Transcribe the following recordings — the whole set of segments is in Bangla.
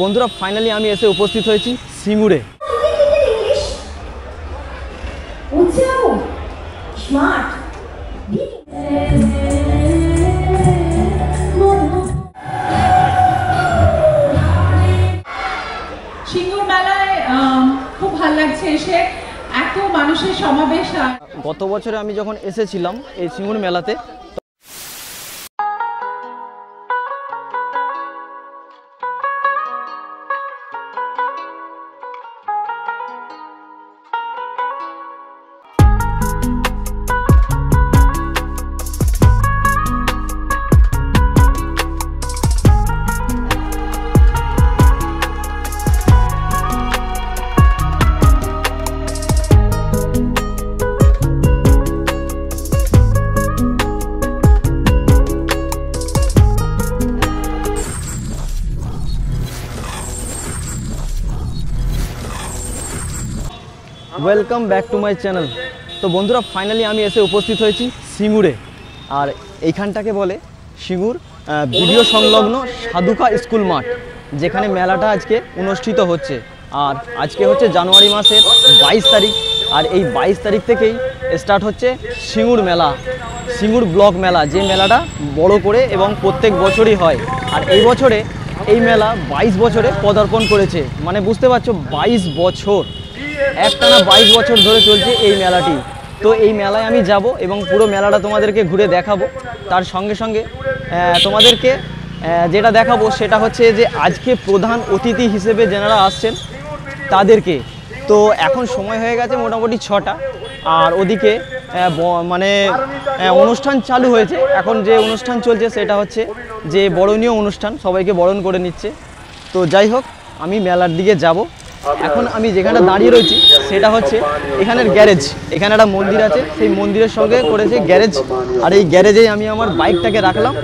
বন্ধুরা ফাইনালি আমি এসে উপস্থিত হয়েছি সিঙ্গুরে। সিঙ্গুর মেলায় খুব ভালো লাগছে এসে, এত মানুষের সমাবেশ। গত বছরে আমি যখন এসেছিলাম এই সিঙ্গুর মেলাতে, welcome back to my channel. তো বন্ধুরা ফাইনালি আমি এসে উপস্থিত হয়েছি সিঙ্গুরে, আর এইখানটাকে বলে সিঙ্গুর ভিডিও সংলগ্ন সাধুকা স্কুল মাঠ, যেখানে মেলাটা আজকে অনুষ্ঠিত হচ্ছে। আর আজকে হচ্ছে জানুয়ারি মাসের 22 তারিখ, আর এই 22 তারিখ থেকেই স্টার্ট হচ্ছে সিঙ্গুর মেলা, সিঙ্গুর ব্লক মেলা, যে মেলাটা বড় করে এবং প্রত্যেক বছরই হয়। আর এই বছরে এই মেলা 22 বছরে পদার্পণ করেছে, মানে বুঝতে পারছো 22 বছর, একটানা 22 বছর ধরে চলছে এই মেলাটি। তো এই মেলায় আমি যাব এবং পুরো মেলাটা তোমাদেরকে ঘুরে দেখাবো। তার সঙ্গে সঙ্গে তোমাদেরকে যেটা দেখাবো সেটা হচ্ছে যে আজকে প্রধান অতিথি হিসেবে যারা আসছেন তাদেরকে। তো এখন সময় হয়ে গেছে মোটামুটি 6টা, আর ওদিকে মানে অনুষ্ঠান চালু হয়েছে। এখন যে অনুষ্ঠান চলছে সেটা হচ্ছে যে বরণীয় অনুষ্ঠান, সবাইকে বরণ করে নিচ্ছে। তো যাই হোক, আমি মেলার দিকে যাব। এখন আমি যেখানে দাঁড়িয়ে রয়েছি সেটা হচ্ছে এখানের গ্যারেজ, এখানে একটা মন্দির আছে, সেই মন্দিরের সঙ্গে করেছে গ্যারেজ। আর এই গ্যারেজেই আমি আমার বাইকটাকে রাখলাম,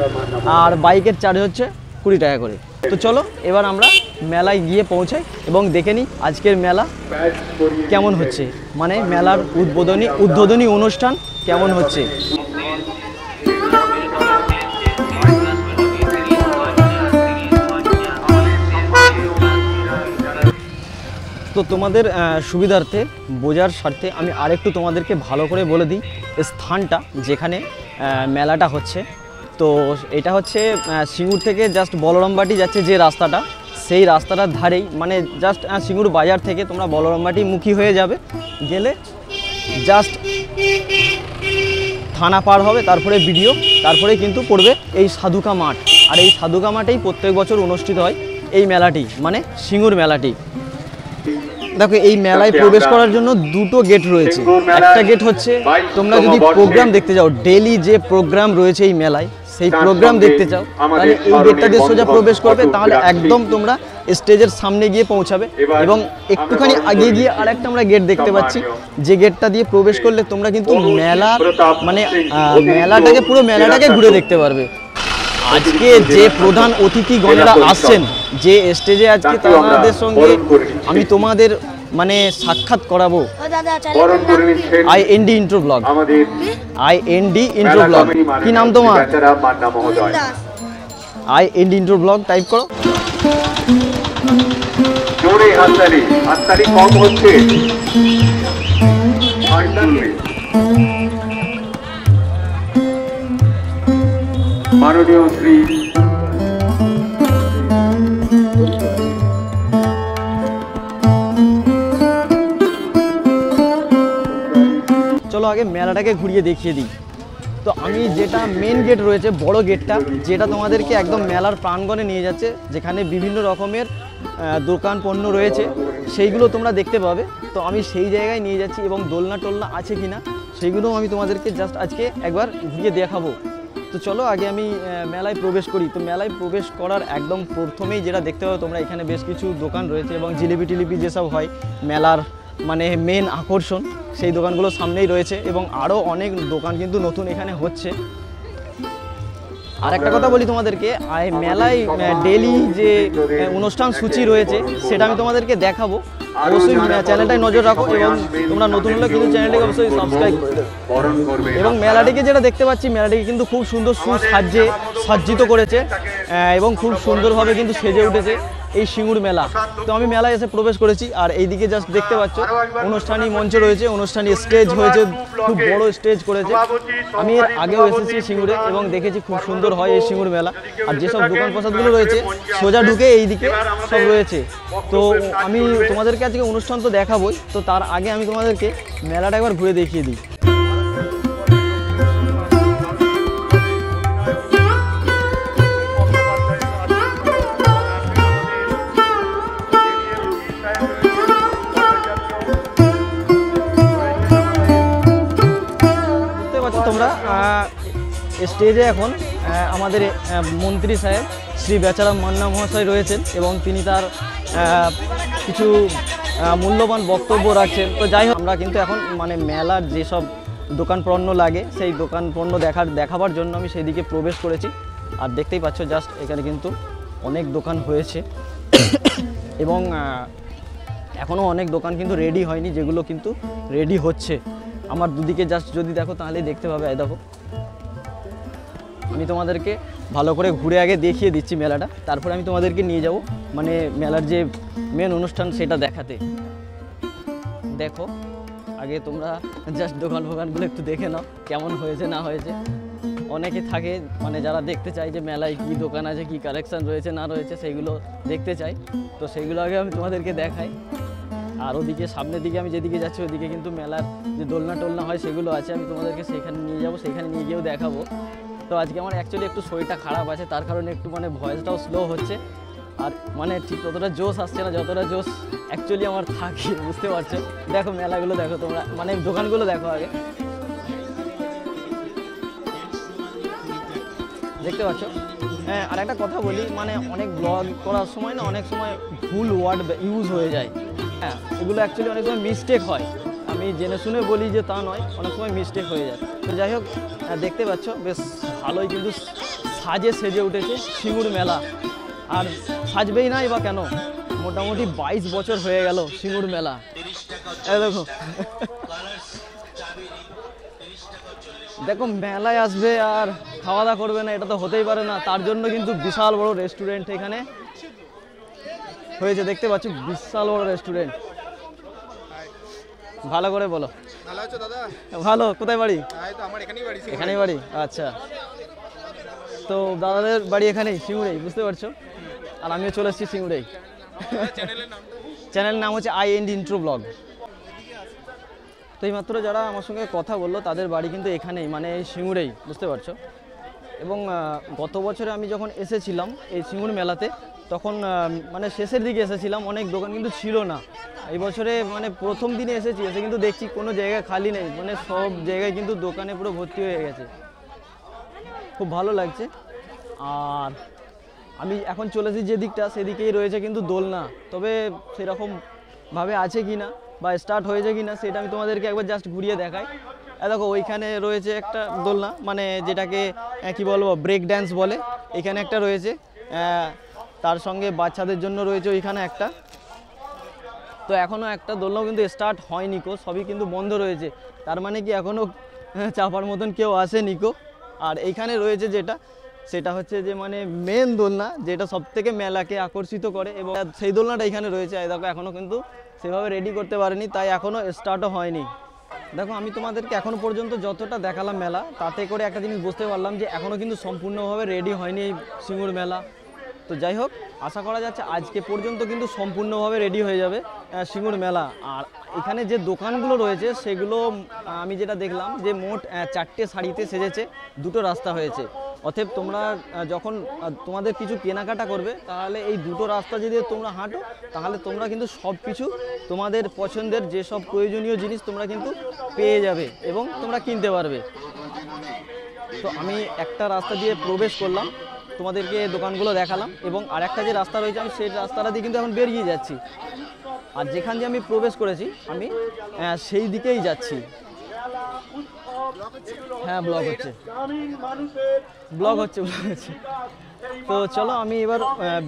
আর বাইকের চার্জ হচ্ছে 20 টাকা করে। তো চলো এবার আমরা মেলায় গিয়ে পৌঁছাই এবং দেখে নিই আজকের মেলা কেমন হচ্ছে, মানে মেলার উদ্বোধনী অনুষ্ঠান কেমন হচ্ছে। তো তোমাদের সুবিধার্থে বোঝার স্বার্থে আমি আরেকটু তোমাদেরকে ভালো করে বলে দিই স্থানটা যেখানে মেলাটা হচ্ছে। তো এটা হচ্ছে সিঙ্গুর থেকে জাস্ট বলরামবাটি যাচ্ছে যে রাস্তাটা, সেই রাস্তাটার ধারেই, মানে জাস্ট সিঙ্গুর বাজার থেকে তোমরা বলরামবাটি মুখী হয়ে যাবে, গেলে জাস্ট থানা পার হবে, তারপরে ভিডিও, তারপরে কিন্তু পড়বে এই সাধুকা মাঠ। আর এই সাধুকা মাঠেই প্রত্যেক বছর অনুষ্ঠিত হয় এই মেলাটি, মানে সিঙ্গুর মেলাটি। দেখো এই মেলায় প্রবেশ করার জন্য দুটো গেট রয়েছে। একটা গেট হচ্ছে তোমরা যদি প্রোগ্রাম দেখতে যাও, ডেইলি যে প্রোগ্রাম রয়েছে এই মেলায়, সেই প্রোগ্রাম দেখতে চাও, তাহলে এই গেটটা দিয়ে সোজা প্রবেশ করবে, তাহলে একদম তোমরা স্টেজের সামনে গিয়ে পৌঁছাবে। এবং একটুখানি আগে গিয়ে আরেকটা আমরা গেট দেখতে পাচ্ছি, যে গেটটা দিয়ে প্রবেশ করলে তোমরা কিন্তু মেলার মানে মেলাটাকে পুরো মেলাটাকে ঘুরে দেখতে পারবে। আজকে যে প্রধান অতিথিগণেরা আসছেন, যে স্টেজে আজকে তাদের সঙ্গে আমি তোমাদের মানে সাক্ষাৎ করাবো। IND intro blog, IND intro blog. কি নাম তোমার? IND ইন্ট্রো ব্লগ টাইপ করো। জোরে হাততালি, হাততালি কম হচ্ছে। মাননীয় শ্রী চলো আগে মেলাটাকে ঘুরিয়ে দেখিয়ে দিই। তো আমি যেটা মেন গেট রয়েছে, বড় গেটটা, যেটা তোমাদেরকে একদম মেলার প্রাঙ্গণে নিয়ে যাচ্ছে, যেখানে বিভিন্ন রকমের দোকান পণ্য রয়েছে, সেইগুলো তোমরা দেখতে পাবে। তো আমি সেই জায়গায় নিয়ে যাচ্ছি এবং দোলনা টোলনা আছে কিনা সেইগুলো আমি তোমাদেরকে জাস্ট আজকে একবার ঘুরিয়ে দেখাবো। তো চলো আগে আমি মেলায় প্রবেশ করি। তো মেলায় প্রবেশ করার একদম প্রথমেই যেটা দেখতে পাবে তোমরা, এখানে বেশ কিছু দোকান রয়েছে এবং জিলিপি টিলিপি যেসব হয় মেলার মানে মেন আকর্ষণ, সেই দোকানগুলো সামনেই রয়েছে এবং আরও অনেক দোকান কিন্তু নতুন এখানে হচ্ছে। আর একটা কথা বলি তোমাদেরকে, মেলায় ডেইলি যে অনুষ্ঠান সূচি রয়েছে সেটা আমি তোমাদেরকে দেখাবো। অবশ্যই চ্যানেলটায় নজর রাখো এবং তোমরা নতুন হলে কিন্তু চ্যানেলটাকে অবশ্যই সাবস্ক্রাইব করে দেবে। এবং মেলাটিকে যেটা দেখতে পাচ্ছি, মেলাটিকে কিন্তু খুব সুন্দর সুসজ্জে সজ্জিত করেছে এবং খুব সুন্দরভাবে কিন্তু সেজে উঠেছে এই সিঙ্গুর মেলা। তো আমি মেলায় এসে প্রবেশ করেছি, আর এইদিকে জাস্ট দেখতে পাচ্ছ অনুষ্ঠানী মঞ্চ রয়েছে, অনুষ্ঠানী স্টেজ হয়েছে, খুব বড় স্টেজ করেছে। আমি এর আগেও এসেছি সিঙ্গুরে এবং দেখেছি খুব সুন্দর হয় এই সিঙ্গুর মেলা। আর যেসব দোকান প্রসাদগুলো রয়েছে সোজা ঢুকে এইদিকে সব রয়েছে। তো আমি তোমাদেরকে আজকে অনুষ্ঠান তো দেখাবোই, তো তার আগে আমি তোমাদেরকে মেলাটা একবার ঘুরে দেখিয়ে দিই। তোমরা স্টেজে এখন আমাদের মন্ত্রী সাহেব শ্রী বেচারাম মান্না মহাশয় রয়েছেন এবং তিনি তার কিছু মূল্যবান বক্তব্য রাখছেন। তো যাই হোক, আমরা কিন্তু এখন মানে মেলার যেসব দোকান পণ্য লাগে সেই দোকান পণ্য দেখাবার জন্য আমি সেই দিকে প্রবেশ করেছি। আর দেখতেই পাচ্ছ জাস্ট এখানে কিন্তু অনেক দোকান হয়েছে এবং এখনও অনেক দোকান কিন্তু রেডি হয়নি, যেগুলো কিন্তু রেডি হচ্ছে। আমার দুদিকে জাস্ট যদি দেখো তাহলেই দেখতে পাবে। এই দেখো, আমি তোমাদেরকে ভালো করে ঘুরে আগে দেখিয়ে দিচ্ছি মেলাটা, তারপরে আমি তোমাদেরকে নিয়ে যাব মানে মেলার যে মেন অনুষ্ঠান সেটা দেখাতে। দেখো আগে তোমরা জাস্ট দোকানগুলো একটু দেখে নাও কেমন হয়েছে না হয়েছে। অনেকে থাকে মানে যারা দেখতে চায় যে মেলায় কী দোকান আছে, কী কালেকশান রয়েছে না রয়েছে, সেইগুলো দেখতে চাই। তো সেইগুলো আগে আমি তোমাদেরকে দেখাই। আর ওদিকে সামনের দিকে আমি যেদিকে যাচ্ছি ওদিকে কিন্তু মেলার যে দোলনা টোলনা হয় সেগুলো আছে, আমি তোমাদেরকে সেখানে নিয়ে যাব, সেখানে নিয়ে গিয়েও দেখাবো। তো আজকে আমার অ্যাকচুয়ালি একটু শরীরটা খারাপ আছে, তার কারণে একটু মানে ভয়েসটাও স্লো হচ্ছে, আর মানে ঠিক ততটা জোশ আসছে না যতটা জোশ অ্যাকচুয়ালি আমার থাকে, বুঝতে পারছো। দেখো মেলাগুলো দেখো তোমরা, মানে দোকানগুলো দেখো আগে, দেখতে পাচ্ছ। হ্যাঁ, আর একটা কথা বলি, মানে অনেক ব্লগ করার সময় না অনেক সময় ভুল ওয়ার্ড ইউজ হয়ে যায়। হ্যাঁ, এগুলো অ্যাকচুয়ালি অনেক সময় মিস্টেক হয়, আমি জেনে শুনে বলি যে তা নয়, অনেক সময় মিস্টেক হয়ে যায়। তো যাই হোক, দেখতে পাচ্ছ বেশ ভালোই কিন্তু সেজে উঠেছে সিঙ্গুর মেলা। আর সাজবেই নাই বা কেন, মোটামুটি 22 বছর হয়ে গেল সিঙ্গুর মেলা। দেখো দেখো মেলায় আসবে আর খাওয়া দাওয়া করবে না, এটা তো হতেই পারে না। তার জন্য কিন্তু বিশাল বড় রেস্টুরেন্ট এখানে হয়েছে, দেখতে পাচ্ছ বিশাল বড় রেস্টুরেন্ট। ভালো করে বলো। ভালো আছো দাদা? ভালো। কোথায় বাড়ি? তো আমার এখানেই বাড়ি। এখানেই বাড়ি, আচ্ছা। তো দাদাদের বাড়ি এখানেই সিঙ্গুরেই, বুঝতে পারছো। আর আমিও চলে এসেছি সিঙ্গুরেই। চ্যানেলের নাম হচ্ছে IND ইন্ট্রো ব্লগ। তো এইমাত্র যারা আমার সঙ্গে কথা বললো তাদের বাড়ি কিন্তু এখানেই, মানে এই সিঙ্গুরেই, বুঝতে পারছো। এবং গত বছরে আমি যখন এসেছিলাম এই সিঙ্গুর মেলাতে, তখন মানে শেষের দিকে এসেছিলাম, অনেক দোকান কিন্তু ছিল না। এই বছরে মানে প্রথম দিনে এসে কিন্তু দেখছি কোনো জায়গায় খালি নেই, মানে সব জায়গায় কিন্তু দোকানে পুরো ভর্তি হয়ে গেছে, খুব ভালো লাগছে। আর আমি এখন চলেছি যে দিকটা, সেদিকেই রয়েছে কিন্তু দোলনা, তবে সেরকমভাবে আছে কি না বা স্টার্ট হয়েছে কি না সেটা আমি তোমাদেরকে একবার জাস্ট ঘুরিয়ে দেখাই। দেখো ওইখানে রয়েছে একটা দোলনা, মানে যেটাকে কি বলবো ব্রেক ড্যান্স বলে, এখানে একটা রয়েছে, তার সঙ্গে বাচ্চাদের জন্য রয়েছে ওইখানে একটা। তো এখনও একটা দোলনাও কিন্তু স্টার্ট হয়নি কো, সবই কিন্তু বন্ধ রয়েছে, তার মানে কি এখনও চাপার মতন কেউ আসেনি কো। আর এইখানে রয়েছে যেটা, সেটা হচ্ছে যে মানে মেন দোলনা, যেটা সবথেকে মেলাকে আকর্ষিত করে, এবং সেই দোলনাটা এখানে রয়েছে। দেখো এখনও কিন্তু সেভাবে রেডি করতে পারেনি, তাই এখনও স্টার্টও হয়নি। দেখো আমি তোমাদেরকে এখনও পর্যন্ত যতটা দেখালাম মেলা, তাতে করে একটা জিনিস বুঝতে পারলাম যে এখনও কিন্তু সম্পূর্ণভাবে রেডি হয়নি এই সিঙ্গুর মেলা। তো যাই হোক, আশা করা যাচ্ছে আজকে পর্যন্ত কিন্তু সম্পূর্ণভাবে রেডি হয়ে যাবে সিঙ্গুর মেলা। আর এখানে যে দোকানগুলো রয়েছে সেগুলো আমি যেটা দেখলাম যে মোট 4টে শাড়িতে সেজেছে, 2টো রাস্তা হয়েছে। অতএব তোমরা যখন তোমাদের কিছু কেনাকাটা করবে, তাহলে এই 2টো রাস্তা যদি তোমরা হাঁটো, তাহলে তোমরা কিন্তু সব কিছু তোমাদের পছন্দের যেসব প্রয়োজনীয় জিনিস তোমরা কিন্তু পেয়ে যাবে এবং তোমরা কিনতে পারবে। তো আমি একটা রাস্তা দিয়ে প্রবেশ করলাম, তোমাদেরকে দোকানগুলো দেখালাম, এবং আরেকটা যে রাস্তা রয়েছে আমি সেই রাস্তাটা দিয়ে কিন্তু এখন বেরিয়ে যাচ্ছি। আর যেখান দিয়ে আমি প্রবেশ করেছি আমি সেই দিকেই যাচ্ছি। হ্যাঁ, ব্লগ হচ্ছে। তো চলো আমি এবার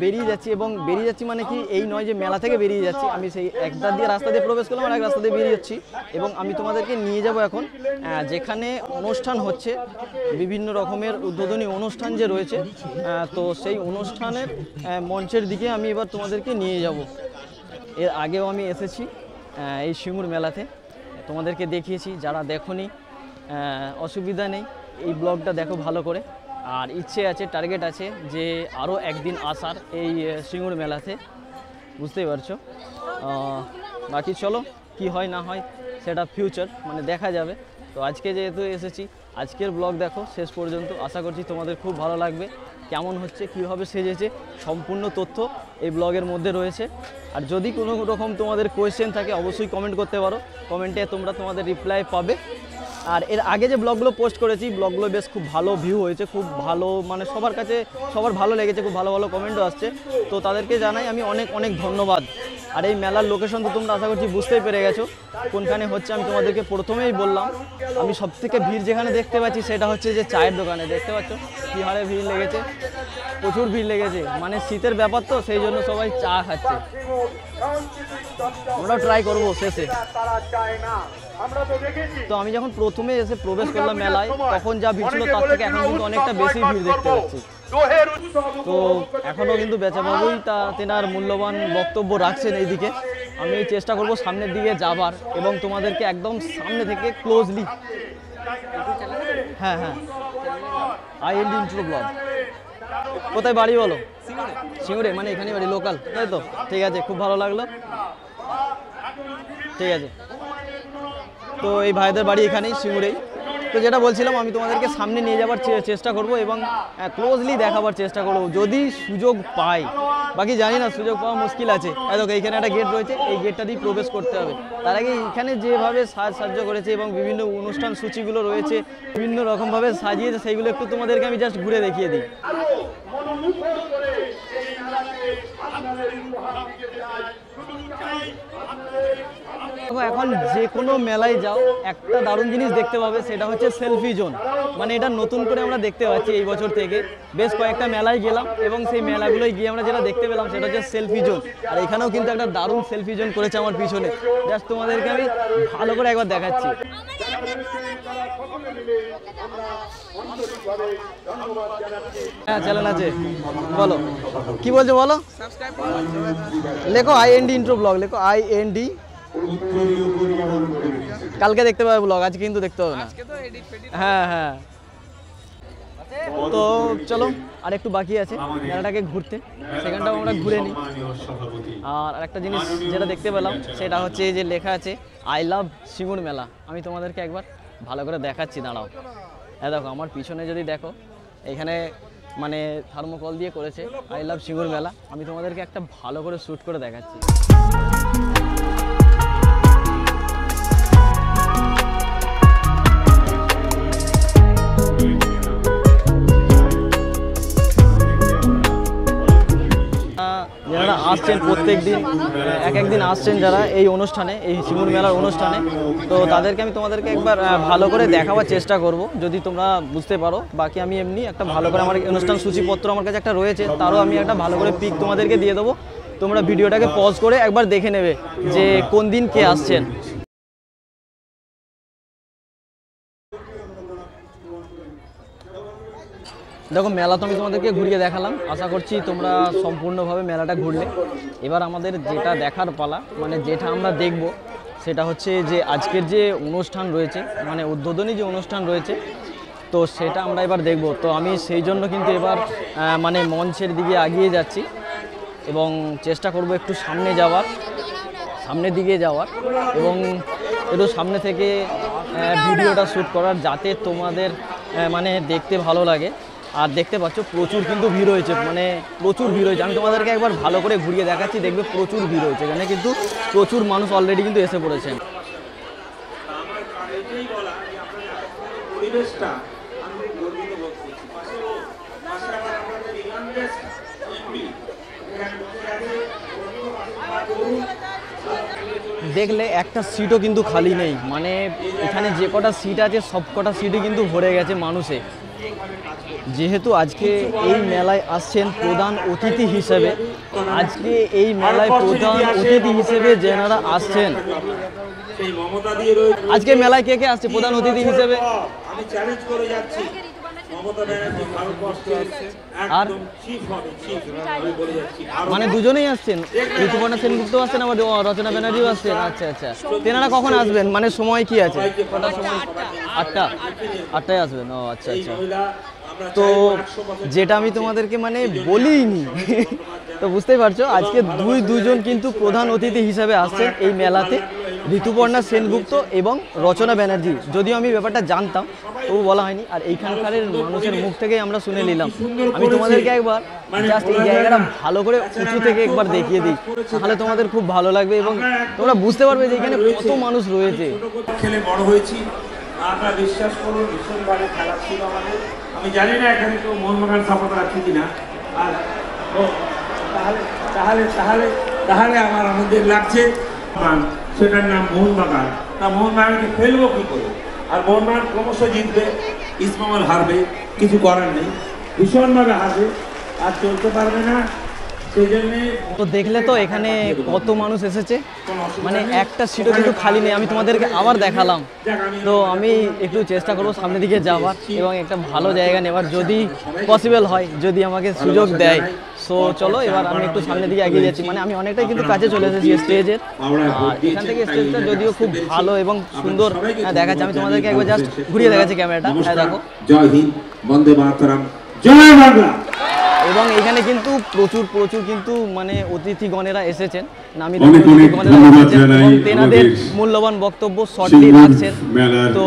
বেরিয়ে যাচ্ছি, এবং বেরিয়ে যাচ্ছি মানে কি এই নয় যে মেলা থেকে বেরিয়ে যাচ্ছি, আমি সেই একটা দিয়ে রাস্তা দিয়ে প্রবেশ করলাম আর এক রাস্তা দিয়ে বেরিয়ে যাচ্ছি, এবং আমি তোমাদেরকে নিয়ে যাব এখন যেখানে অনুষ্ঠান হচ্ছে, বিভিন্ন রকমের উদ্বোধনী অনুষ্ঠান যে রয়েছে, তো সেই অনুষ্ঠানের মঞ্চের দিকে আমি এবার তোমাদেরকে নিয়ে যাব। এর আগেও আমি এসেছি এই সিঙ্গুর মেলাতে, তোমাদেরকে দেখিয়েছি, যারা দেখোনি অসুবিধা নেই, এই ব্লগটা দেখো ভালো করে। আর ইচ্ছে আছে, টার্গেট আছে যে আরও একদিন আসার এই সিঙ্গুর মেলাতে, বুঝতেই পারছো। বাকি চলো কি হয় না হয় সেটা ফিউচার, মানে দেখা যাবে। তো আজকে যেহেতু এসেছি, আজকের ব্লগ দেখো শেষ পর্যন্ত, আশা করছি তোমাদের খুব ভালো লাগবে। কেমন হচ্ছে, কীভাবে সেজেছে, সম্পূর্ণ তথ্য এই ব্লগের মধ্যে রয়েছে। আর যদি কোনো রকম তোমাদের কোয়েশ্চেন থাকে অবশ্যই কমেন্ট করতে পারো, কমেন্টে তোমরা তোমাদের রিপ্লাই পাবে। আর এর আগে যে ব্লগগুলো পোস্ট করেছি, ব্লগগুলো বেশ খুব ভালো ভিউ হয়েছে, খুব ভালো, মানে সবার কাছে সবার ভালো লেগেছে, খুব ভালো ভালো কমেন্টও আসছে, তো তাদেরকে জানাই আমি অনেক অনেক ধন্যবাদ। আর এই মেলার লোকেশন তো তোমরা আশা করছি বুঝতেই পেরে গেছো কোনখানে হচ্ছে। আমি তোমাদেরকে প্রথমেই বললাম, আমি সবথেকে ভিড় যেখানে দেখতে পাচ্ছি সেটা হচ্ছে যে চায়ের দোকানে, দেখতে পাচ্ছ কী হারে ভিড় লেগেছে, প্রচুর ভিড় লেগেছে, মানে শীতের ব্যাপার তো সেই জন্য সবাই চা খাচ্ছে। আমরাও ট্রাই করবো শেষে। তো আমি যখন প্রথমে এসে প্রবেশ করলাম মেলায়, তখন যা ভিড় ছিল তার থেকে এখন কিন্তু অনেকটা বেশি ভিড় দেখতে পাচ্ছি। তো এখনও কিন্তু বেচাবাবুই তেনার মূল্যবান বক্তব্য রাখছেন এইদিকে। আমি চেষ্টা করব সামনের দিকে যাবার এবং তোমাদেরকে একদম সামনে থেকে ক্লোজলি, হ্যাঁ হ্যাঁ, IND ইন্ট্রো ব্লগ। কোথায় বাড়ি বলো? সিঙ্গুরে, মানে এখানে বাড়ি, লোকাল, তাই তো? ঠিক আছে, খুব ভালো লাগলো, ঠিক আছে। তো এই ভাইদের বাড়ি এখানেই, সিঙ্গুরেই। তো যেটা বলছিলাম, আমি তোমাদেরকে সামনে নিয়ে যাওয়ার চেষ্টা করব এবং ক্লোজলি দেখাবার চেষ্টা করব যদি সুযোগ পাই। বাকি জানি না, সুযোগ পাওয়া মুশকিল আছে। দেখো এইখানে একটা গেট রয়েছে, এই গেটটা দিয়ে প্রবেশ করতে হবে। তার আগে এখানে যেভাবে সাহায্য করেছে এবং বিভিন্ন অনুষ্ঠান সূচিগুলো রয়েছে, বিভিন্ন রকমভাবে সাজিয়েছে, সেইগুলো একটু তোমাদেরকে আমি জাস্ট ঘুরে দেখিয়ে দিই। এখন যে কোনো মেলায় যাও একটা দারুণ জিনিস দেখতে পাবে, সেটা হচ্ছে সেলফি জোন। মানে এটা নতুন করে আমরা দেখতে পাচ্ছি এই বছর থেকে। বেশ কয়েকটা মেলায় গেলাম এবং সেই মেলাগুলোয় গিয়ে আমরা যেটা দেখতে পেলাম সেটা হচ্ছে সেলফি জোন। আর এখানেও কিন্তু একটা দারুণ সেলফি জোন করেছে আমার পিছনে, জাস্ট তোমাদেরকে আমি ভালো করে একবার দেখাচ্ছি। হ্যাঁ চ্যানেল আছে, বলো কি বলছো বলো। লেখো IND ইন্ট্রো ব্লগ, লেখো IND। কালকে দেখতে পাবে ব্লগ, আজকে কিন্তু দেখতে হবে না। হ্যাঁ হ্যাঁ, তো চলো আর একটু বাকি আছে মেলাটাকে ঘুরতে, সেখানটাও আমরা ঘুরে নিই। আর একটা জিনিস যেটা দেখতে পেলাম সেটা হচ্ছে যে লেখা আছে I love সিঙ্গুর মেলা। আমি তোমাদেরকে একবার ভালো করে দেখাচ্ছি, দাঁড়াও। দেখো আমার পিছনে যদি দেখো, এখানে মানে থার্মোকল দিয়ে করেছে I love সিঙ্গুর মেলা। আমি তোমাদেরকে একটা ভালো করে শ্যুট করে দেখাচ্ছি। যারা আসছেন প্রত্যেক দিন, এক দিন আসছেন যারা এই অনুষ্ঠানে, এই সিঙ্গুর মেলার অনুষ্ঠানে, তো তাদেরকে আমি তোমাদেরকে একবার ভালো করে দেখাবার চেষ্টা করব যদি তোমরা বুঝতে পারো। বাকি আমি এমনি একটা ভালো করে, আমার অনুষ্ঠান সূচিপত্র আমার কাছে একটা রয়েছে, তারও আমি একটা ভালো করে পিক তোমাদেরকে দিয়ে দেবো। তোমরা ভিডিওটাকে পজ করে একবার দেখে নেবে যে কোন দিন কে আসছেন। দেখো মেলা তো আমি তোমাদেরকে ঘুরিয়ে দেখালাম, আশা করছি তোমরা সম্পূর্ণভাবে মেলাটা ঘুরলে। এবার আমাদের যেটা দেখার পালা, মানে যেটা আমরা দেখব সেটা হচ্ছে যে আজকের যে অনুষ্ঠান রয়েছে, মানে উদ্বোধনী যে অনুষ্ঠান রয়েছে, তো সেটা আমরা এবার দেখব। তো আমি সেই জন্য কিন্তু এবার মানে মঞ্চের দিকে এগিয়ে যাচ্ছি এবং চেষ্টা করব একটু সামনের দিকে যাওয়ার এবং একটু সামনে থেকে ভিডিওটা শ্যুট করার, যাতে তোমাদের মানে দেখতে ভালো লাগে। আর দেখতে পাচ্ছ প্রচুর কিন্তু ভিড় হয়েছে, মানে প্রচুর ভিড় হয়েছে। আমি তোমাদেরকে একবার ভালো করে ঘুরিয়ে দেখাচ্ছি, দেখবে প্রচুর ভিড় হয়েছে। এখানে কিন্তু প্রচুর মানুষ অলরেডি কিন্তু এসে পড়েছেন। দেখলে একটা সিটও কিন্তু খালি নেই, মানে এখানে যে কটা সিট আছে সব কটা সিটই কিন্তু ভরে গেছে মানুষে। যেহেতু আজকে এই মেলায় আসছেন প্রধান অতিথি হিসেবে, আজকে এই মেলায় প্রধান অতিথি হিসেবে যেনারা আসছেন, আজকে মেলায় কে কে আসছে প্রধান অতিথি হিসেবে? আমি চ্যালেঞ্জ করে যাচ্ছি, মমতা ব্যানার্জি ভারতবর্ষের আর একদম চিফ হবে, চিফ আমি বলে যাচ্ছি। মানে দুজনেই আসছেন, ঋতুপর্ণা সেনগুপ্ত আসছেন, আবার রচনা ব্যানার্জিও আসছেন। আচ্ছা আচ্ছা, তেনারা কখন আসবেন, মানে সময় কি আছে? কটার সময়? 8টায় আসবেন। ও আচ্ছা আচ্ছা। তো যেটা আমি তোমাদেরকে মানে বলিনি তো বুঝতেই পারছো, আজকে দুজন কিন্তু প্রধান অতিথি হিসাবে আসছেন এই মেলাতে, ঋতুপর্ণা সেনগুপ্ত এবং রচনা ব্যানার্জি। যদিও আমি ব্যাপারটা জানতাম তবু বলা হয়নি, আর এইখানকার মানুষের মুখ থেকেই আমরা শুনে নিলাম। আমি তোমাদেরকে একবার জাস্ট এই জায়গাটা ভালো করে উঁচু থেকে একবার দেখিয়ে দিই, তাহলে তোমাদের খুব ভালো লাগবে এবং তোমরা বুঝতে পারবে যে এখানে কত মানুষ রয়েছে। খেলে বড় হয়েছি, আপনারা বিশ্বাস করুন ভীষণভাবে খেলা ছিল আমাদের। আমি জানি না এখানে কেউ মোহনবাগান সাপোর্টার আছে কিনা, আর তাহলে তাহলে তাহলে তাহলে আমার আমাদের লাগছে সেটার নাম মোহনবাগান। তা মোহনবাগানকে ফেলবো কি করে? আর মোহনবাগান ক্রমশ জিতবে, ইসমাইল হারবে, কিছু করার নেই, ভীষণভাবে হারবে, আর চলতে পারবে না। সেই জন্যে তো দেখলে তো এখানে কত মানুষ এসেছে, মানে একটা সিটও কিন্তু খালি নেই। আমি তোমাদেরকে আবার দেখালাম, তো আমি একটু চেষ্টা করবো সামনের দিকে যাওয়ার এবং একটা ভালো জায়গা নেওয়ার, যদি পসিবল হয়, যদি আমাকে সুযোগ দেয়। সো চলো এবার আমি একটু সামনের দিকে এগিয়ে যাচ্ছি, মানে আমি অনেকটাই কিন্তু কাছে চলে এসেছি স্টেজের। আর এখান থেকে স্টেজটা যদিও খুব ভালো এবং সুন্দর দেখাচ্ছে। আমি তোমাদেরকে একবার জাস্ট ঘুরিয়ে দেখাচ্ছি ক্যামেরাটা, হ্যাঁ দেখো। জয় হিন্দ, বন্দে মাতরম, জয় বাংলা। এবং এখানে কিন্তু প্রচুর কিন্তু মানে অতিথিগণেরা এসেছেন, নামি তেনাদের মূল্যবান বক্তব্য শর্টলি রাখছেন। তো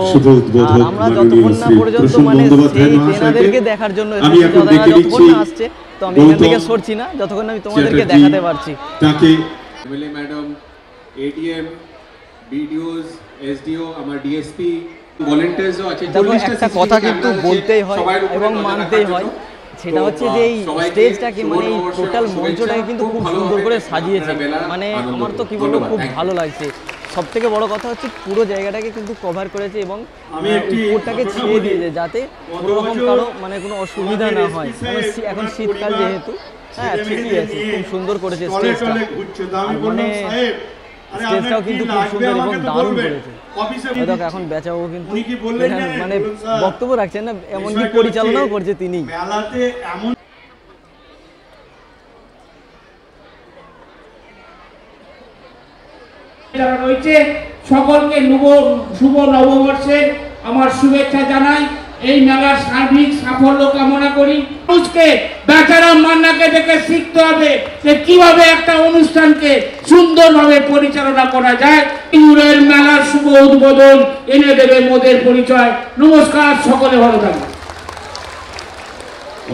আমরা যতক্ষণ না পর্যন্ত মানে সেই তেনাদেরকে দেখার জন্য যতক্ষণ না আসছে, তো আমি এখান থেকে সরছি না যতক্ষণ আমি তোমাদেরকে দেখাতে পারছি। এমএলএ ম্যাডাম, এডিএম, বিডিওস, এসডিও, আমার ডিএসপি, ভলান্টিয়ার্সও আছে। দেখো একটা কথা কিন্তু বলতেই হয় এবং মানতেই হয়, সেটা হচ্ছে যে এই স্টেজটাকে মানে এই টোটাল মঞ্চটাকে কিন্তু খুব সুন্দর করে সাজিয়েছে। মানে আমার তো কি বলবো, খুব ভালো লাগছে। সব থেকে বড় কথা হচ্ছে পুরো জায়গাটাকে কিন্তু কভার করেছে এবং উপরটাকে ছেড়ে দিয়েছে, যাতে কোনো রকম কারো মানে কোনো অসুবিধা না হয়। এখন শীতকাল যেহেতু, হ্যাঁ ঠিকই আছে, খুব সুন্দর করেছে স্টেজটা। মানে স্টেজটাও কিন্তু খুব সুন্দর এবং দারুণ করেছে। দেখো এখন বেচাবাবু কিন্তু মানে বক্তব্য রাখছেন না, এমনকি পরিচালনাও করছে তিনি। যারা রয়েছে সকলকে শুভ নববর্ষের আমার শুভেচ্ছা জানাই। এই মেলার সার্বিক সাফল্য কামনা করি। মানুষকে বেচারাম মান্নাকে দেখে শিখতে হবে যে কিভাবে একটা অনুষ্ঠানকে সুন্দরভাবে পরিচালনা করা যায়। ইউরের মেলার শুভ উদ্বোধন এনে দেবে মোদের পরিচয়। নমস্কার, সকলে ভালো থাকবেন।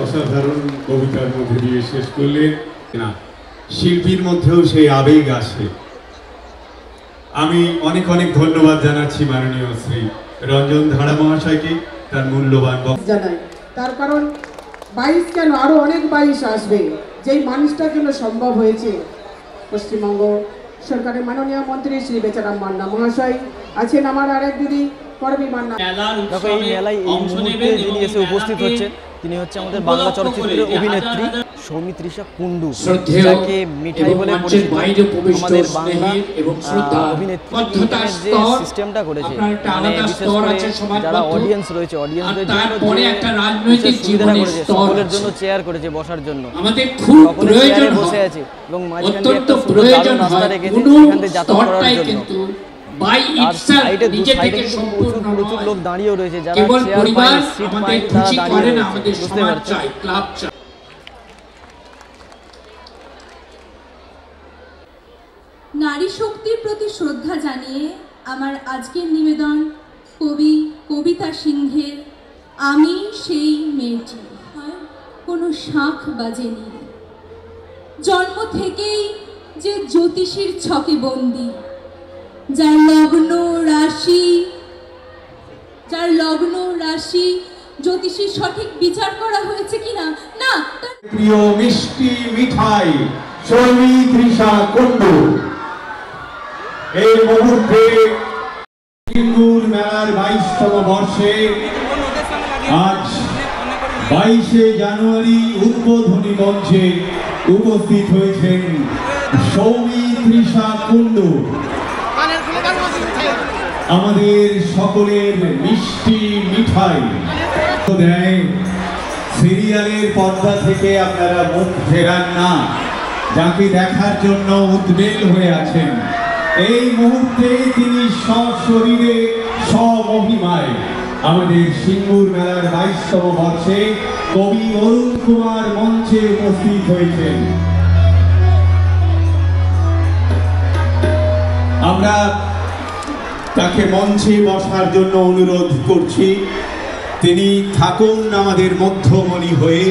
অসাধারণ কবিতার মধ্যে দিয়ে শেষ করলেন না, শিল্পীর মধ্যেও সেই আবেগ আসে। আমি অনেক ধন্যবাদ জানাচ্ছি মাননীয় শ্রী রঞ্জন ধারা মহাশয়কে তার মূল্যবান জানাই। তার কারণ 22 কেন আরো অনেক 22 আসবে, যেই মানুষটার জন্য সম্ভব হয়েছে। পশ্চিমবঙ্গ সরকারের মাননীয় মন্ত্রী শ্রী বেচারাম মান্না মহাশয় আছেন, আমার আরেক দিদি করবী মান্না। দেখো এই মেলায় এই মুহূর্তে যিনি এসে উপস্থিত হচ্ছেন, তিনি হচ্ছে আমাদের বাংলা চলচ্চিত্রের অভিনেত্রী সৌমিত্রিষা কুন্ডু, যাকে মিঠাই বলে পরিচিত। আমাদের বাংলা অভিনেত্রী যে সিস্টেমটা করেছে, মানে বিশেষ করে যারা অডিয়েন্স রয়েছে, অডিয়েন্সদের জন্য সুবিধাটা করেছে, সকলের জন্য চেয়ার করেছে বসার জন্য, সকলে চেয়ারে বসে আছে এবং মাঝখানে একটা সুন্দর দারুণ রাস্তা রেখেছে সেখান থেকে যাতায়াত করার জন্য। আর সাইডে দু সাইডে প্রচুর লোক দাঁড়িয়েও রয়েছে, যারা চেয়ার পায়, সিট পায়, তারা দাঁড়িয়ে রয়েছে, বুঝতে পারছো। নারী শক্তির প্রতি শ্রদ্ধা জানিয়ে আমার আজকের নিবেদন কবি কবিতা সিংহের আমি সেই মেয়েটি। কোনো শাঁখ বাজেনি, জন্ম থেকেই যে জ্যোতিষীর ছকে বন্দী, যার লগ্ন রাশি জ্যোতিষীর সঠিক বিচার করা হয়েছে কিনা না। প্রিয় মিষ্টি মিঠাই সৌমিত্রিষা কুন্ডু এই মুহূর্তে সিঙ্গুর মেলার 22তম বর্ষে আজ 22শে জানুয়ারি উদ্বোধনী মঞ্চে উপস্থিত হয়েছেন সৌমিত্রিষা কুণ্ডু, আমাদের সকলের মিষ্টি মিঠাই দেয়। সিরিয়ালের পর্দা থেকে আপনারা মুখ ফেরান না, যাকে দেখার জন্য উদ্বেল হয়ে আছেন। এই মুহূর্তে তিনি সশরীরে স্বমহিমায় আমাদের সিঙ্গুর মেলার 22তম বর্ষে কবি অরুণ কুমার মঞ্চে উপস্থিত হয়েছেন। আমরা তাকে মঞ্চে বসার জন্য অনুরোধ করছি। তিনি থাকুন আমাদের মধ্যমণি হয়ে।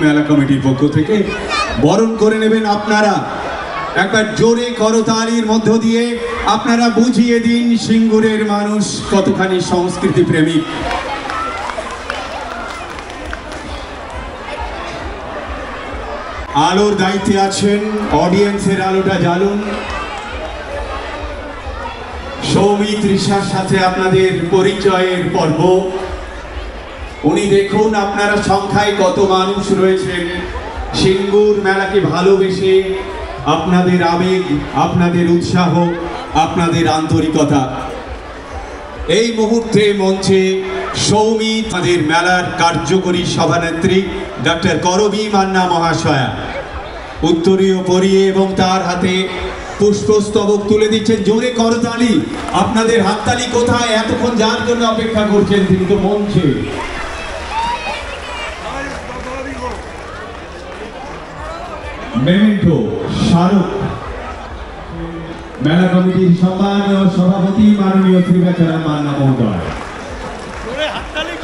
মেলা কমিটির পক্ষ থেকে বরণ করে নেবেন আপনারা। একবার জোরে করতালির মধ্য দিয়ে আপনারা বুঝিয়ে দিন সিঙ্গুরের মানুষ কতখানি সংস্কৃতি প্রেমিক। আলোর দায়িত্বে আছেন, অডিয়েন্সের আলোটা জ্বালুন। সৌমিত্রিষার সাথে আপনাদের পরিচয়ের পর্ব। উনি দেখুন আপনারা সংখ্যায় কত মানুষ রয়েছেন সিঙ্গুর মেলাকে ভালোবেসে। আপনাদের আবেগ, আপনাদের উৎসাহ, আপনাদের আন্তরিকতা। এই মুহূর্তে মঞ্চে সৌমিত, আমাদের মেলার কার্যকরী সভানেত্রী ডক্টর করবী মান্না মহাশয়া উত্তরীয় পরিয়ে এবং তার হাতে পুষ্পস্তবক তুলে দিচ্ছেন। জোরে করতালি, আপনাদের হাততালি কোথায়? এতক্ষণ যার জন্য অপেক্ষা করছেন তিনি তো মঞ্চে। মেমেন্টো স্মারক মেলা কমিটির সম্মানীয় সভাপতি মাননীয় শ্রী বেচারাম মান্না মহোদয়।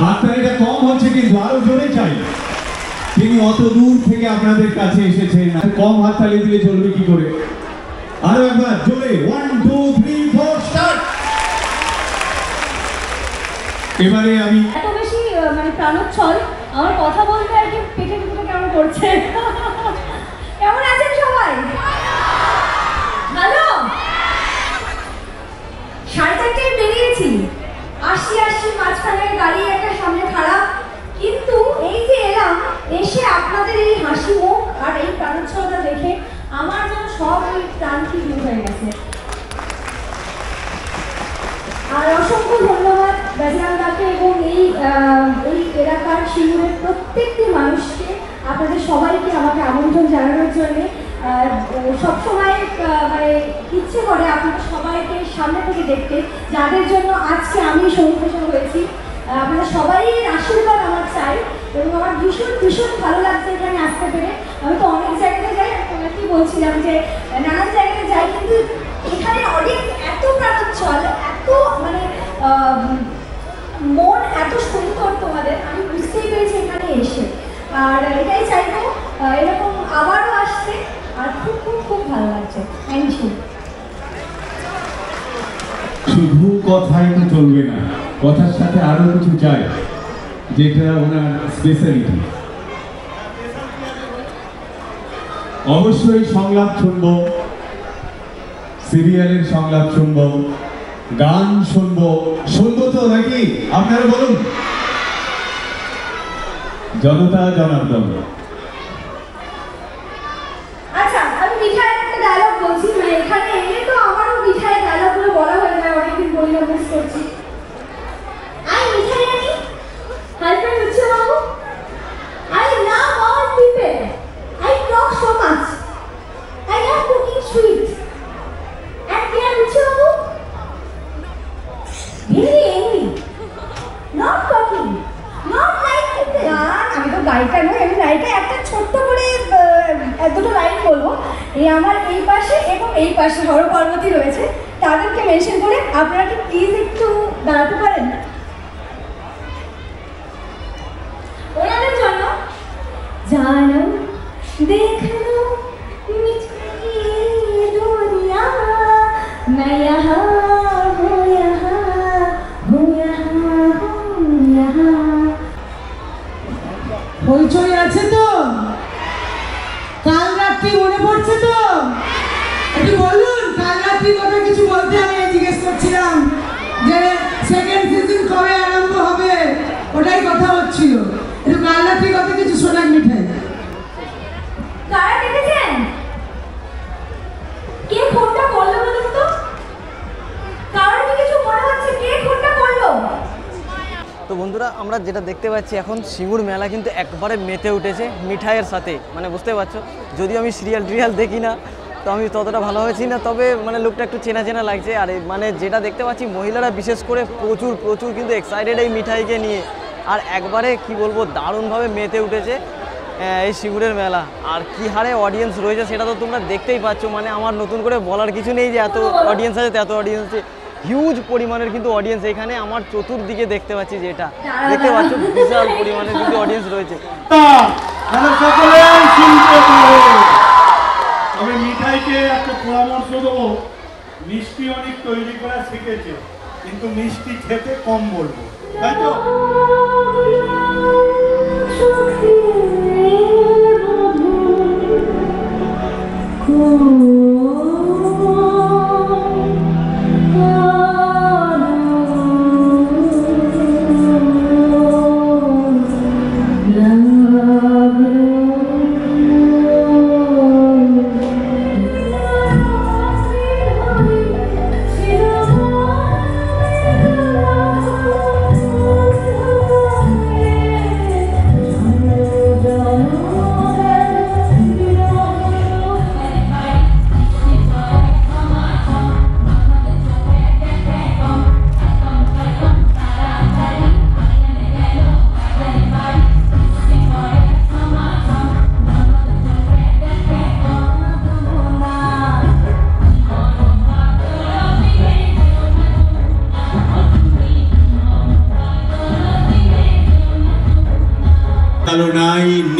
হাততালিটা কম হচ্ছে কিন্তু আরো জোরে চাই। তিনি অত দূর থেকে আপনাদের কাছে এসেছেন, কম হাততালি দিলে চলবে কি করে? আরো একবার জোরে 1 2 3 4 স্টার্ট। এবারে আমি এত বেশি মানে প্রাণোচ্ছল, আমার কথা বলতে আর কি পেটের ভিতরে কেমন করছে। কেমন আছেন সবাই? ভালো? 4:30টায় বেরিয়েছি, আসছি মাঝখানে গাড়ি একটা সামনে খারাপ, কিন্তু এই যে এলাম, এসে আপনাদের এই হাসি মুখ আর এই প্রাণোচ্ছলতা দেখে আমার যেন সব ওই ক্লান্তি দূর হয়ে গেছে। আর অসংখ্য ধন্যবাদ বেচারাম দাকে এবং এই এলাকার সিঙ্গুরের প্রত্যেকটি মানুষকে, আপনাদের সবাইকে আমাকে আমন্ত্রণ জানানোর জন্যে। সবসময় মানে ইচ্ছে করে আপনাদের সবাইকে সামনে থেকে দেখতে, যাদের জন্য আজকে আমি সংশ্লেষণ হয়েছি। আপনারা সবাই আশীর্বাদ আমার চাই এবং আমার ভীষণ ভীষণ ভালো লাগছে এখানে আসতে পেরে। আমি তো অনেক জায়গাতে যাই, কি বলছিলাম যে নানান জায়গায় যাই, কিন্তু এখানে অডিয়েন্স এত প্রাণোচ্ছল, এত মানে মন এত সুন্দর তোমাদের, আমি বুঝতেই পেরেছি এখানে এসে। আর এটাই চাইবো এরকম আবারও আসতে, আর খুব খুব খুব ভালো লাগছে। Thank you. শুধু কথাই তো চলবে না, কথার সাথে আরো কিছু চাই, যেটা ওনার স্পেশালিটি। অবশ্যই সংলাপ শুনবো, সিরিয়ালের সংলাপ শুনবো, গান শুনবো তো নাকি? আপনারা বলুন। জনতা জনার্দন। আচ্ছা, আমি মিঠাইয়ের একটা ডায়লগ বলছি, মানে এখানে এলে তো আমারও মিঠাইয়ের ডায়লগগুলো বলা হয়ে যায়, অনেকদিন বলি না, মিস করছি। আই মিঠাই রানী, হাজবেন্ড হচ্ছে বাবু, I love all people, I talk so much, I love cooking sweet, and deer হচ্ছে বাবু, very angry, not talking, not like গান। আমি তো গায়িকা নই, আমার এই পাশে এবং এই পাশে হর পার্বতী রয়েছে, তাদেরকে মেনশন করে আপনারা কি প্লিজ একটু দাঁড়াতে পারেন ওনাদের জন্য। জানো দেখো মিঠি দুনিয়া मैं यहाँ हूँ यहाँ हूँ यहाँ हूँ यहाँ। হইচই আছে তো? কাল রাত্রি মনে পড়ছে তো? একটু বলুন কাল রাত্রি কথা কিছু বলতে আমি জিজ্ঞেস করছিলাম যে সেকেন্ড সিজন কবে আরম্ভ হবে, ওটাই কথা হচ্ছিল। একটু কাল রাত্রি কথা কিছু শোনাক মিঠাই। কারা দেখেছেন? কে ফোনটা করলো বলুন তো? কারণ কিছু মনে হচ্ছে কে ফোনটা করলো? তো বন্ধুরা আমরা যেটা দেখতে পাচ্ছি এখন সিঙ্গুর মেলা কিন্তু একবারে মেতে উঠেছে মিঠাইয়ের সাথে, মানে বুঝতে পারছো। যদিও আমি সিরিয়াল দেখি না, তো আমি ততটা ভালোভাবে চিনি না, তবে মানে লোকটা একটু চেনা চেনা লাগছে। আর মানে যেটা দেখতে পাচ্ছি মহিলারা বিশেষ করে প্রচুর কিন্তু এক্সাইটেড এই মিঠাইকে নিয়ে, আর একবারে কি বলবো দারুণভাবে মেতে উঠেছে এই সিঙ্গুরের মেলা। আর কি হারে অডিয়েন্স রয়েছে সেটা তো তোমরা দেখতেই পাচ্ছ, মানে আমার নতুন করে বলার কিছু নেই যে এত অডিয়েন্স আছে এত অডিয়েন্স আছে। হিউজ পরিমাণের কিন্তু অডিয়েন্স এখানে আমার চতুর্দিকে দেখতে পাচ্ছি, যেটা দেখতে পাচ্ছ বিশাল পরিমাণের কিন্তু অডিয়েন্স রয়েছে। আমি মিঠাইকে একটা পরামর্শ দেবো, মিষ্টি অনেক তৈরি করা শিখেছে কিন্তু মিষ্টি খেতে কম বলবো, তাই তো?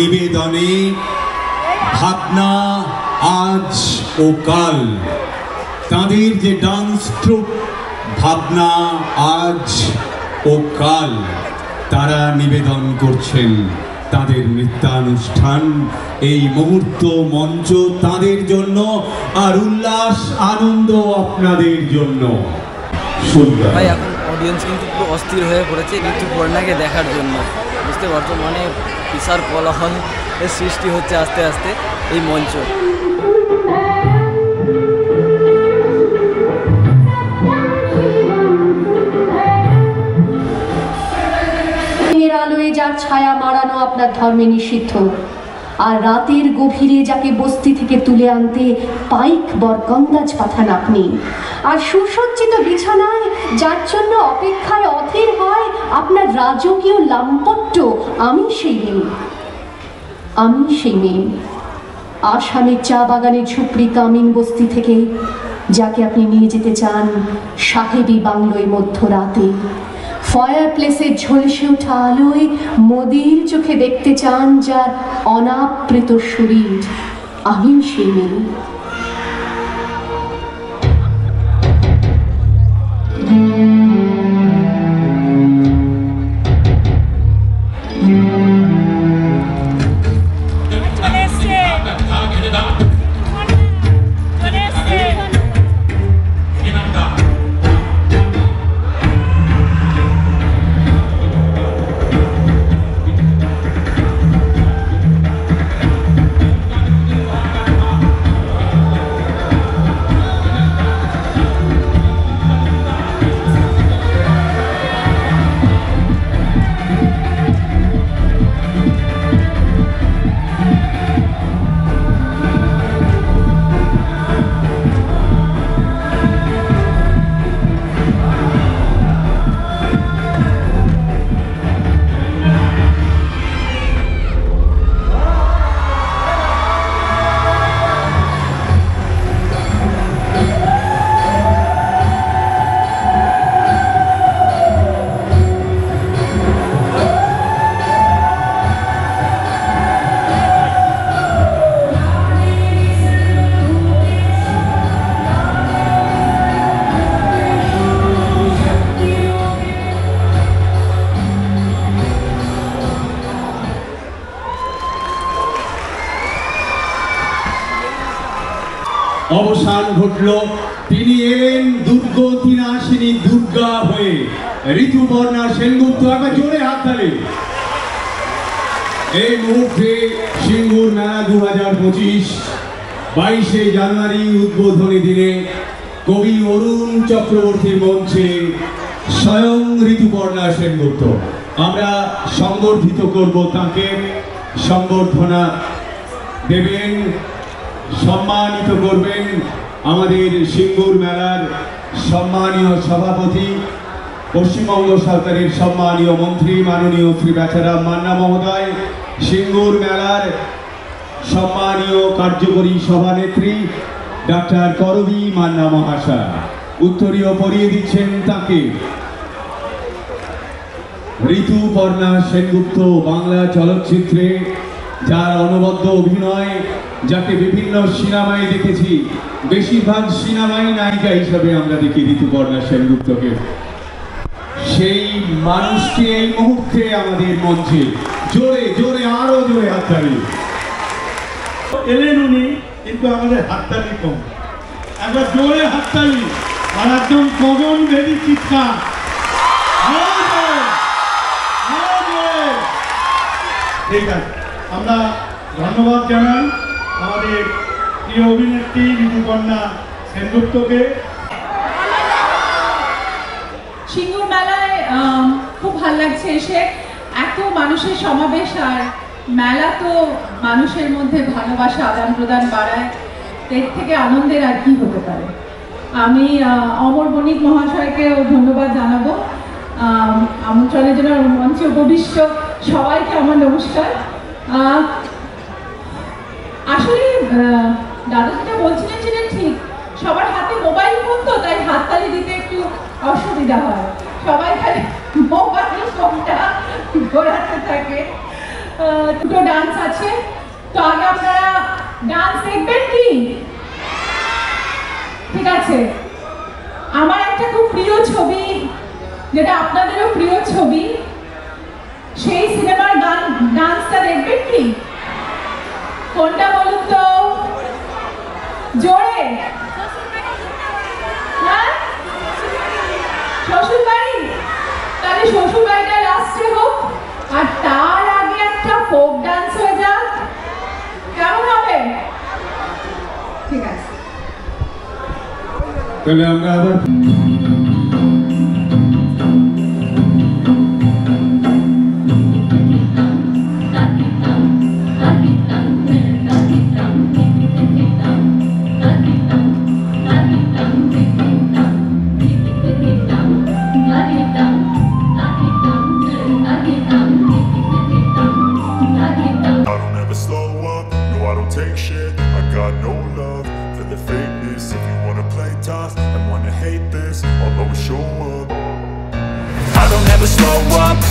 নিবেদনে ভাবনা আজ ও কাল, তাদের যে ডান্স ট্রুপ ভাবনা আজ ও কাল, তারা নিবেদন করছেন তাদের নৃত্যানুষ্ঠান। এই মুহূর্ত মঞ্চ তাদের জন্য, আর উল্লাস আনন্দ আপনাদের জন্য। সুন্দর ভাই এখন অডিয়েন্স কিন্তু পুরো অস্থির হয়ে পড়েছে ঋতুপর্ণাকে দেখার জন্য, বুঝতে পারছো, মানে বিশাল কোলাহল সৃষ্টি হচ্ছে আস্তে আস্তে এই মঞ্চ। দিনের আলোয় যার ছায়া মারানো আপনার ধর্মে নিষিদ্ধ, আর রাতের গভীরে যাকে বস্তি থেকে তুলে আনতে পাইক বরকন্দাজ পাঠান আপনি, আর সুসজ্জিত বিছানায় যার জন্য অপেক্ষায় অধীর হয় আপনার রাজকীয় লাম্পট্য, আমি সেই মেয়ে আসামের চা বাগানের ঝুপড়ি কামিন বস্তি থেকে, যাকে আপনি নিয়ে যেতে চান সাহেবী বাংলোয় মধ্যরাতে, ফায়ার প্লেসের ঝলসে ওঠা আলোয় মোদির চোখে দেখতে চান যার অনাবৃত শরীর, আমি সেই মেয়ে। অবসান ঘটল। তিনি এলেন দুর্গতিনাশিনী দুর্গা হয়ে, ঋতুপর্ণা সেনগুপ্ত। একবার জোরে হাততালি। এই মুহূর্তে সিঙ্গুর মেলা 2025 22শে জানুয়ারি উদ্বোধনী দিনে কবি অরুণ চক্রবর্তীর মঞ্চে স্বয়ং ঋতুপর্ণা সেনগুপ্ত। আমরা সংবর্ধিত করব তাকে, সংবর্ধনা দেবেন, সম্মানিত করবেন আমাদের সিঙ্গুর মেলার সম্মানীয় সভাপতি, পশ্চিমবঙ্গ সরকারের সম্মানীয় মন্ত্রী মাননীয় শ্রী বেচারাম মান্না মহোদয়, সিঙ্গুর মেলার সম্মানীয় কার্যকরী সভানেত্রী ডাক্তার করবী মান্না মহাশয়। উত্তরীয় পরিয়ে দিচ্ছেন তাকে। ঋতুপর্ণা সেনগুপ্ত বাংলা চলচ্চিত্রে যার অনবদ্য অভিনয়, যাকে বিভিন্ন সিনেমায় দেখেছি, বেশিরভাগ সিনেমায় নায়িকা হিসাবে আমরা দেখি ঋতুপর্ণা সেনগুপ্তকে। সেই মানুষটি এই মুহূর্তে আমাদের মঞ্চে। জোরে জোরে আরো জোরে হাততালি। এলেন উনি, কিন্তু আমাদের হাততালি কম। একবার জোরে হাততালি আর একদম গগন ভেরি চিৎকার। ঠিক আছে, আমরা ধন্যবাদ জানাই আমাদের প্রিয় অভিনেত্রী ঋতুপর্ণা সেনগুপ্তকে। সিঙ্গুর মেলায় খুব ভালো লাগছে এসে, এত মানুষের সমাবেশ। আর মেলা তো মানুষের মধ্যে ভালোবাসা আদান প্রদান বাড়ায়, এর থেকে আনন্দের আর কি হতে পারে। আমি অমর বণিক মহাশয়কেও ধন্যবাদ জানাবো আমন্ত্রণের জন্য। মঞ্চে উপবিষ্ট সবাইকে আমার নমস্কার। আসলে দাদা যেটা বলছিলেন ঠিক, সবার হাতে মোবাইল ফোন, তো তাই হাততালি দিতে একটু অসুবিধা হয়। সবাই খালি মোবাইল ফোনটা ঘোরাতে থাকে। দুটো ডান্স আছে, তো আগে আপনারা ডান্স দেখবেন কি? ঠিক আছে, আমার একটা খুব প্রিয় ছবি, যেটা আপনাদেরও প্রিয় ছবি, সেই সিনেমার গান ডান্সটা দেখবেন কি? কোনটা বলুন তো জোরে? হ্যাঁ, শ্বশুর বাড়ি। তাহলে শ্বশুর বাড়িটা লাস্টে হোক, আর তার আগে একটা ফোক ডান্স হয়ে যাক, কেমন হবে? ঠিক আছে, তাহলে আমরা আবার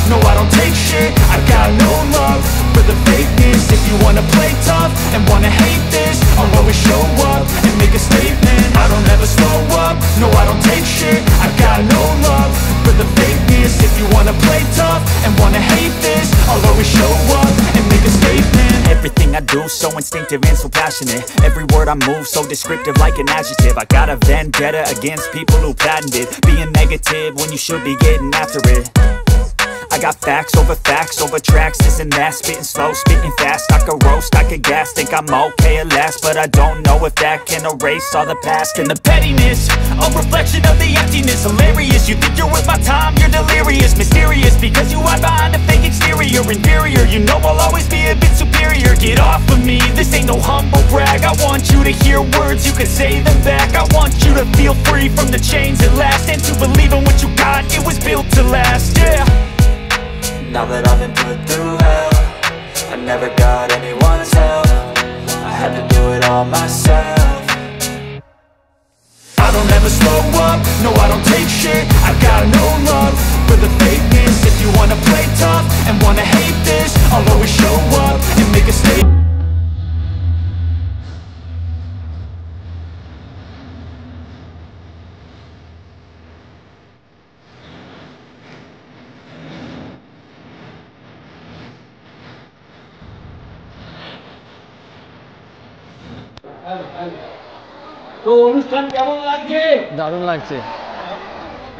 no, I don't take shit. I got no love for the fakeness. If you wanna play tough and wanna hate this, I'll always show up and make a statement. I don't ever slow up, no, I don't take shit. I got no love for the fakeness. If you wanna play tough and wanna hate this, I'll always show up and make a statement. Everything I do so instinctive and so passionate. Every word I move so descriptive like an adjective. I got a vendetta against people who patented being negative when you should be getting after it. I got facts over tracks, this and that. Spitting slow, spitting fast. I could roast, I could gas. Think I'm okay at last, but I don't know if that can erase all the past. And the pettiness, a reflection of the emptiness. Hilarious, you think you're worth my time, you're delirious. Mysterious, because you hide behind a fake exterior. Inferior, you know I'll always be a bit superior. Get off of me, this ain't no humble brag. I want you to hear words, you can say them back. I want you to feel free from the chains at last, and to believe in what you got, it was built to last, yeah. Now that I've been put through hell, I never got anyone's help. I had to do it all myself. I don't ever slow up, no, I don't take shit. I got no love for the fakeness. If you wanna play tough and wanna hate this, I'll always show up and make a statement. তো অনুষ্ঠান কেমন লাগছে? দারুণ লাগছে।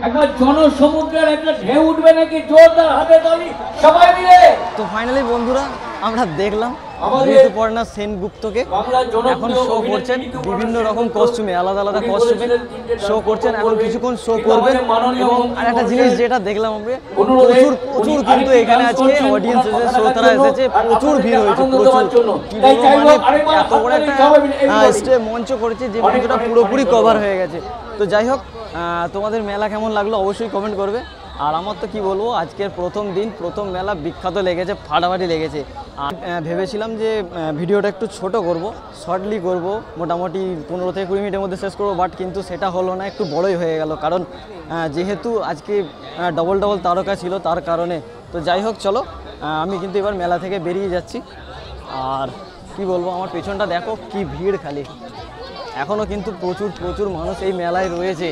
একবার জনসমুদ্রের একটা ঢেউ উঠবে নাকি? জোরদার হাতে তালি সবাই মিলে। তো ফাইনালি বন্ধুরা আমরা দেখলাম আমাদের ঋতুপর্ণা সেনগুপ্তকে এখন শো করছেন বিভিন্ন রকম কস্টিউমে, আলাদা আলাদা কস্টিউমে শো করছেন। এখন কিছুক্ষণ শো করবেন এবং আরেকটা জিনিস যেটা দেখলাম আমরা প্রচুর প্রচুর কিন্তু এখানে আজকে অডিয়েন্স এসেছে, শ্রোতারা এসেছে, প্রচুর ভিড় হয়েছে, প্রচুর। কি বলবো মানে এত বড় একটা স্টেজ মঞ্চ করেছে যে মঞ্চটা পুরোপুরি কভার হয়ে গেছে। তো যাই হোক, তোমাদের মেলা কেমন লাগলো অবশ্যই কমেন্ট করবে। আর আমার তো কি বলবো, আজকের প্রথম দিন, প্রথম মেলা বিখ্যাত লেগেছে, ফাটাফাটি লেগেছে। আর ভেবেছিলাম যে ভিডিওটা একটু ছোট করব, শর্টলি করব, মোটামুটি 15 থেকে 20 মিনিটের মধ্যে শেষ করব, বাট কিন্তু সেটা হলো না, একটু বড়ই হয়ে গেল। কারণ যেহেতু আজকে ডবল তারকা ছিল তার কারণে। তো যাই হোক, চলো আমি কিন্তু এবার মেলা থেকে বেরিয়ে যাচ্ছি। আর কি বলবো, আমার পেছনটা দেখো কি ভিড়, খালি এখনও কিন্তু প্রচুর প্রচুর মানুষ এই মেলায় রয়েছে।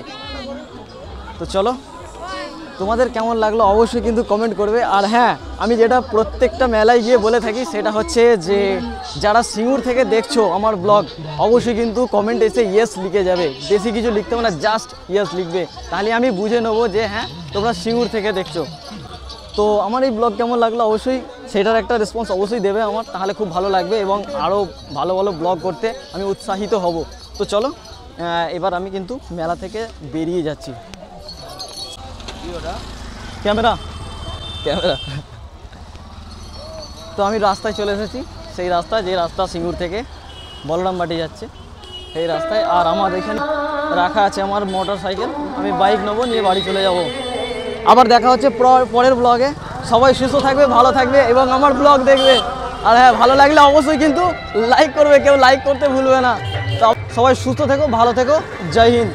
তো চলো, তোমাদের কেমন লাগলো অবশ্যই কিন্তু কমেন্ট করবে। আর হ্যাঁ, আমি যেটা প্রত্যেকটা মেলায় গিয়ে বলে থাকি সেটা হচ্ছে যে যারা সিঙ্গুর থেকে দেখছো আমার ব্লগ, অবশ্যই কিন্তু কমেন্ট এসে ইয়েস লিখে যাবে। বেশি কিছু লিখতে হবে না, জাস্ট ইয়েস লিখবে, তাহলে আমি বুঝে নেবো যে হ্যাঁ তোমরা সিঙ্গুর থেকে দেখছো। তো আমার এই ব্লগ কেমন লাগলো অবশ্যই সেটার একটা রেসপন্স অবশ্যই দেবে আমার, তাহলে খুব ভালো লাগবে এবং আরও ভালো ভালো ব্লগ করতে আমি উৎসাহিত হব। তো চলো এবার আমি কিন্তু মেলা থেকে বেরিয়ে যাচ্ছি। ক্যামেরা তো আমি রাস্তায় চলে এসেছি, সেই রাস্তা যে রাস্তা সিঙ্গুর থেকে বলরামবাটি যাচ্ছে সেই রাস্তায়। আর আমার এখানে রাখা আছে আমার মোটর সাইকেল, আমি বাইক নেবো, নিয়ে বাড়ি চলে যাব। আবার দেখা হচ্ছে পরের ব্লগে। সবাই সুস্থ থাকবে, ভালো থাকবে এবং আমার ব্লগ দেখবে। আর হ্যাঁ, ভালো লাগলে অবশ্যই কিন্তু লাইক করবে, কেউ লাইক করতে ভুলবে না। তো সবাই সুস্থ থেকো, ভালো থেকো, জয় হিন্দ।